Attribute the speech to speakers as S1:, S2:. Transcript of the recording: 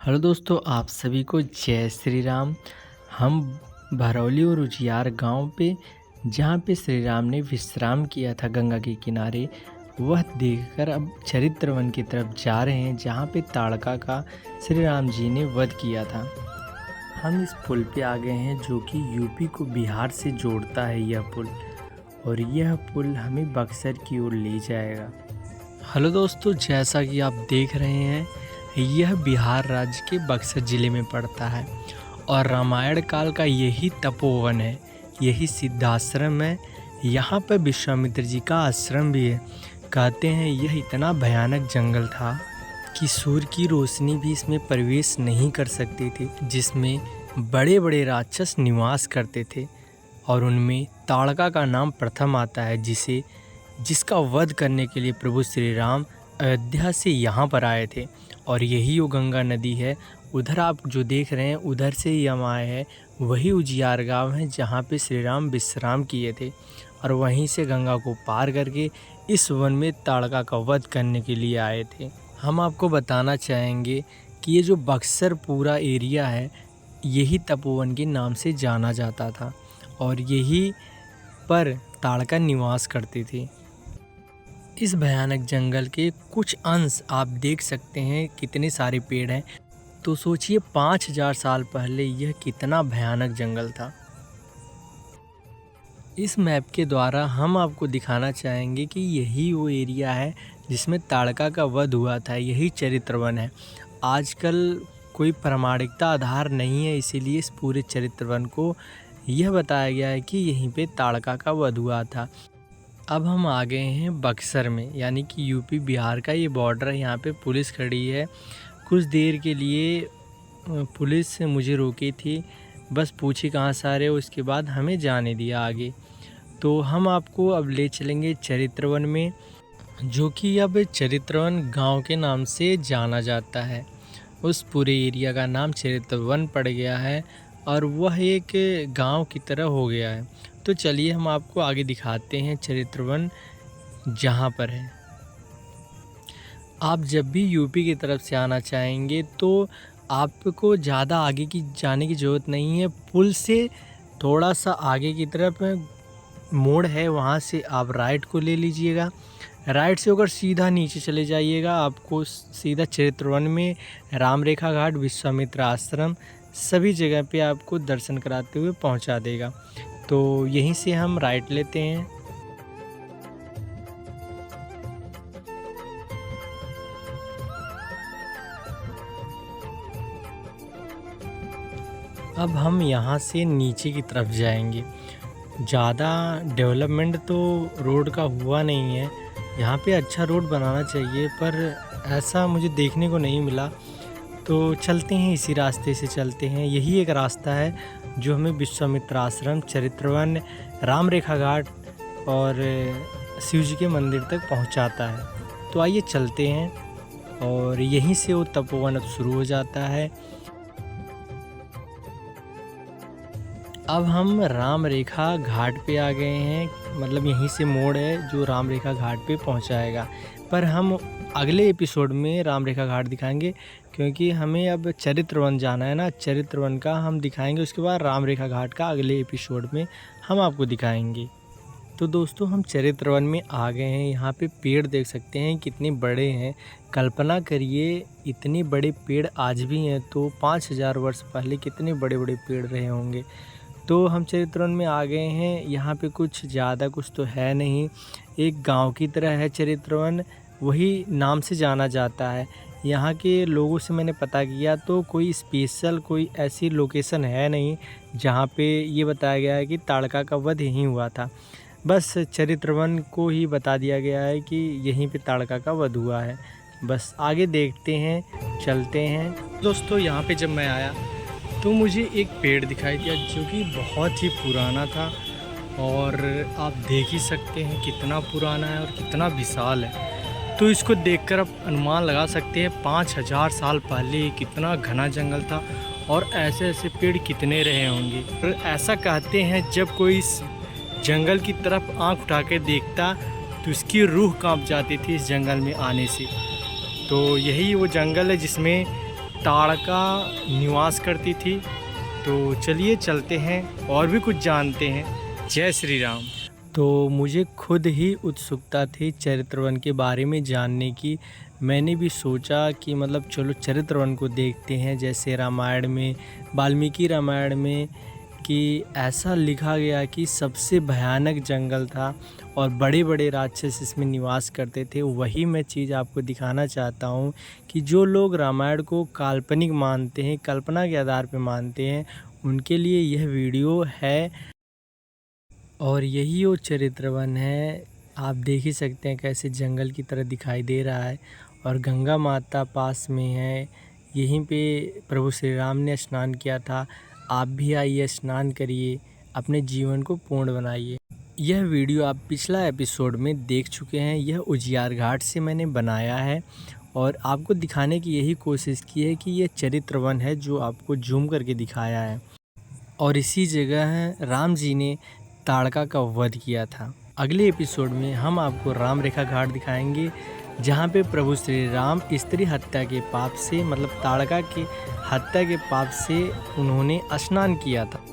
S1: Hello दोस्तों, आप सभी को जय श्री राम। हम भरौली और उजियार गांव पे जहाँ पे श्री राम ने विश्राम किया था गंगा के किनारे, वह देखकर अब चरित्र वन की तरफ जा रहे हैं जहाँ पे ताड़का का श्री राम जी ने वध किया था। हम इस पुल पे आ गए हैं जो कि यूपी को बिहार से जोड़ता है यह पुल, और यह पुल हमें बक्सर की ओर ले जाएगा। हेलो दोस्तों, जैसा कि आप देख रहे हैं यह बिहार राज्य के बक्सर ज़िले में पड़ता है और रामायण काल का यही तपोवन है, यही सिद्धाश्रम है। यहाँ पर विश्वामित्र जी का आश्रम भी है। कहते हैं यह इतना भयानक जंगल था कि सूर्य की रोशनी भी इसमें प्रवेश नहीं कर सकती थी, जिसमें बड़े बड़े राक्षस निवास करते थे और उनमें ताड़का का नाम प्रथम आता है, जिसका वध करने के लिए प्रभु श्री राम अयोध्या से यहाँ पर आए थे। और यही वो गंगा नदी है, उधर आप जो देख रहे हैं उधर से ही हम आए हैं। वही उजियार गांव है जहाँ पे श्री राम विश्राम किए थे और वहीं से गंगा को पार करके इस वन में ताड़का का वध करने के लिए आए थे। हम आपको बताना चाहेंगे कि ये जो बक्सर पूरा एरिया है यही तपोवन के नाम से जाना जाता था और यही पर ताड़का निवास करते थे। इस भयानक जंगल के कुछ अंश आप देख सकते हैं, कितने सारे पेड़ हैं। तो सोचिए 5000 साल पहले यह कितना भयानक जंगल था। इस मैप के द्वारा हम आपको दिखाना चाहेंगे कि यही वो एरिया है जिसमें ताड़का का वध हुआ था, यही चरित्र वन है। आजकल कोई प्रामाणिकता आधार नहीं है, इसीलिए इस पूरे चरित्र वन को यह बताया गया है कि यहीं पे ताड़का का वध हुआ था। अब हम आ गए हैं बक्सर में, यानी कि यूपी बिहार का ये बॉर्डर है। यहाँ पे पुलिस खड़ी है। कुछ देर के लिए पुलिस मुझे रोकी थी, बस पूछी कहाँ से आ रहे हो, उसके बाद हमें जाने दिया आगे। तो हम आपको अब ले चलेंगे चरित्रवन में, जो कि अब चरित्रवन गांव के नाम से जाना जाता है। उस पूरे एरिया का नाम चरित्रवन पड़ गया है और वह एक गांव की तरह हो गया है। तो चलिए हम आपको आगे दिखाते हैं चरित्रवन जहाँ पर है। आप जब भी यूपी की तरफ से आना चाहेंगे तो आपको ज़्यादा आगे की जाने की ज़रूरत नहीं है। पुल से थोड़ा सा आगे की तरफ मोड़ है, वहाँ से आप राइट को ले लीजिएगा। राइट से होकर सीधा नीचे चले जाइएगा, आपको सीधा चरित्रवन में राम रेखा घाट, विश्वामित्र आश्रम, सभी जगह पे आपको दर्शन कराते हुए पहुँचा देगा। तो यहीं से हम राइट लेते हैं। अब हम यहाँ से नीचे की तरफ जाएंगे। ज़्यादा डेवलपमेंट तो रोड का हुआ नहीं है, यहाँ पे अच्छा रोड बनाना चाहिए, पर ऐसा मुझे देखने को नहीं मिला। तो चलते हैं, इसी रास्ते से चलते हैं। यही एक रास्ता है जो हमें विश्वामित्र आश्रम, चरित्रवन, राम रेखा घाट और शिव जी के मंदिर तक पहुंचाता है। तो आइए चलते हैं, और यहीं से वो तपोवन अब शुरू हो जाता है। अब हम राम रेखा घाट पे आ गए हैं, मतलब यहीं से मोड़ है जो राम रेखा घाट पे पहुंचाएगा। पर हम अगले एपिसोड में राम रेखा घाट दिखाएंगे, क्योंकि हमें अब चरित्रवन जाना है ना। चरित्रवन का हम दिखाएंगे, उसके बाद राम रेखा घाट का अगले एपिसोड में हम आपको दिखाएंगे। तो दोस्तों हम चरित्रवन में आ गए हैं। यहाँ पे पेड़ देख सकते हैं कितने बड़े हैं। कल्पना करिए इतने बड़े पेड़ आज भी हैं, तो 5000 वर्ष पहले कितने बड़े बड़े पेड़ रहे होंगे। तो हम चरित्रवन में आ गए हैं। यहाँ पे कुछ ज़्यादा कुछ तो है नहीं, एक गांव की तरह है चरित्रवन, वही नाम से जाना जाता है। यहाँ के लोगों से मैंने पता किया तो कोई स्पेशल कोई ऐसी लोकेशन है नहीं जहाँ पे ये बताया गया है कि ताड़का का वध यहीं हुआ था। बस चरित्रवन को ही बता दिया गया है कि यहीं पे ताड़का का वध हुआ है। बस आगे देखते हैं, चलते हैं। दोस्तों यहाँ पे जब मैं आया तो मुझे एक पेड़ दिखाई दिया जो कि बहुत ही पुराना था, और आप देख ही सकते हैं कितना पुराना है और कितना विशाल है। तो इसको देखकर आप अनुमान लगा सकते हैं 5000 साल पहले कितना घना जंगल था और ऐसे ऐसे पेड़ कितने रहे होंगे। और ऐसा कहते हैं जब कोई इस जंगल की तरफ आंख उठा के देखता तो उसकी रूह कांप जाती थी इस जंगल में आने से। तो यही वो जंगल है जिसमें
S2: ताड़का निवास करती थी। तो चलिए चलते हैं और भी कुछ जानते हैं। जय श्री राम।
S1: तो मुझे खुद ही उत्सुकता थी चरित्रवन के बारे में जानने की। मैंने भी सोचा कि मतलब चलो चरित्रवन को देखते हैं। जैसे रामायण में, वाल्मीकि रामायण में कि ऐसा लिखा गया कि सबसे भयानक जंगल था और बड़े बड़े राक्षस इसमें निवास करते थे। वही मैं चीज़ आपको दिखाना चाहता हूँ कि जो लोग रामायण को काल्पनिक मानते हैं, कल्पना के आधार पर मानते हैं, उनके लिए यह वीडियो है। और यही वो चरित्रवन है। आप देख ही सकते हैं कैसे जंगल की तरह दिखाई दे रहा है और गंगा माता पास में है। यहीं पे प्रभु श्री राम ने स्नान किया था। आप भी आइए, स्नान करिए, अपने जीवन को पूर्ण बनाइए। यह वीडियो आप पिछला एपिसोड में देख चुके हैं। यह उजियार घाट से मैंने बनाया है और आपको दिखाने की यही कोशिश की है कि यह चरित्रवन है जो आपको जूम करके दिखाया है। और इसी जगह राम जी ने ताड़का का वध किया था। अगले एपिसोड में हम आपको राम रेखा घाट दिखाएंगे, जहाँ पे प्रभु श्री राम स्त्री हत्या के पाप से, मतलब ताड़का के हत्या के पाप से उन्होंने स्नान किया था।